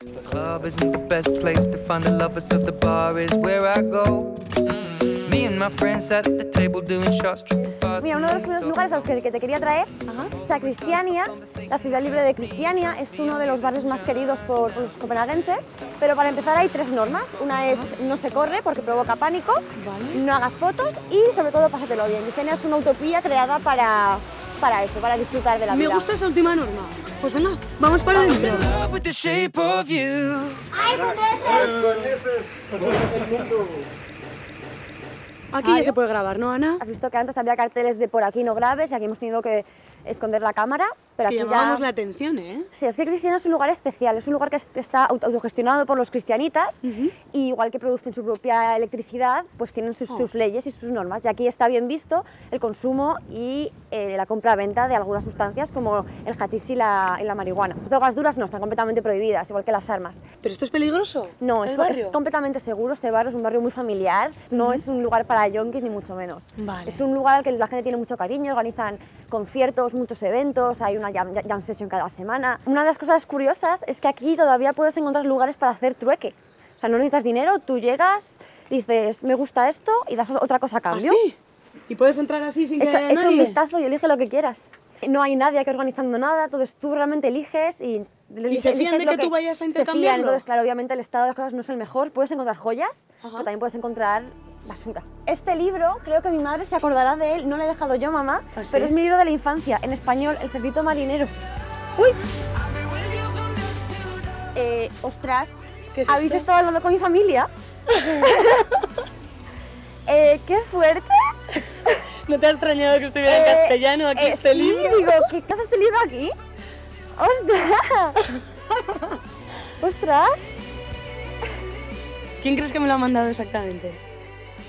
The club isn't the best place to find the lovers, so the bar is where I go. Me and my friends at the table doing shots, tripping fast. Mira, uno de los primeros lugares a los que te quería traer, Cristiania, la ciudad libre de Cristiania, es uno de los barrios más queridos por los copenhaguenses, pero para empezar hay tres normas. Una es no se corre porque provoca pánico, no hagas fotos y sobre todo pásatelo bien. Cristiania es una utopía creada para eso, para disfrutar de la vida. Me gusta esa última norma. Pues venga, vamos para adentro. ¡Ay, condeses! Aquí ya se puede grabar, ¿no, Ana? Has visto que antes había carteles de por aquí no grabes y aquí hemos tenido que esconder la cámara. Pero Es que aquí llamábamos ya... la atención, ¿eh? Sí, es que Cristiania es un lugar especial, es un lugar que está autogestionado por los cristianitas y igual que producen su propia electricidad, pues tienen sus leyes y sus normas. Y aquí está bien visto el consumo y la compra-venta de algunas sustancias como el hachís y la marihuana. Drogas duras no, están completamente prohibidas, igual que las armas. ¿Pero esto es peligroso? No, ¿El es barrio? completamente seguro. Este barrio es un barrio muy familiar, no es un lugar para yonkis ni mucho menos. Vale. Es un lugar al que la gente tiene mucho cariño, organizan conciertos, muchos eventos, hay una jam session cada semana. Una de las cosas curiosas es que aquí todavía puedes encontrar lugares para hacer trueque. O sea, no necesitas dinero, tú llegas, dices, me gusta esto y das otra cosa a ¿Ah, cambio. sí? ¿Y puedes entrar así sin que haya Echa un nadie? vistazo y elige lo que quieras. No hay nadie aquí organizando nada, entonces tú realmente eliges y... ¿Y se fían de que tú vayas a intercambiarlo? Se fían, entonces, claro, obviamente el estado de las cosas no es el mejor. Puedes encontrar joyas, pero también puedes encontrar basura. Este libro, creo que mi madre se acordará de él, no le he dejado yo, mamá, ¿Ah, sí? pero es mi libro de la infancia, en español, El cerdito marinero. ¡Uy! Ostras, ¿Qué es ¿habéis esto? estado hablando con mi familia? ¡Qué fuerte! ¿No te ha extrañado que estuviera en castellano aquí este sí, libro? digo, ¿qué hace este libro aquí? ¡Ostras! ¡Ostras! ¿Quién crees que me lo ha mandado exactamente?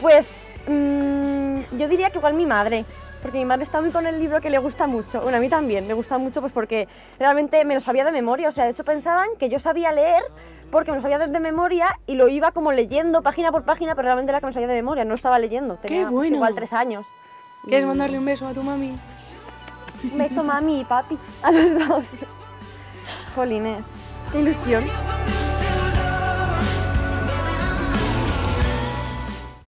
Pues yo diría que igual mi madre, porque mi madre está muy con el libro que le gusta mucho. Bueno, a mí también me gusta mucho pues porque realmente me lo sabía de memoria. O sea, de hecho pensaban que yo sabía leer porque me lo sabía de memoria y lo iba como leyendo página por página, pero realmente era que me lo sabía de memoria, no estaba leyendo. Tenía pues, bueno! igual 3 años. ¿Quieres mandarle un beso a tu mami? Un beso mami y papi, a los dos. Jolines, qué ilusión.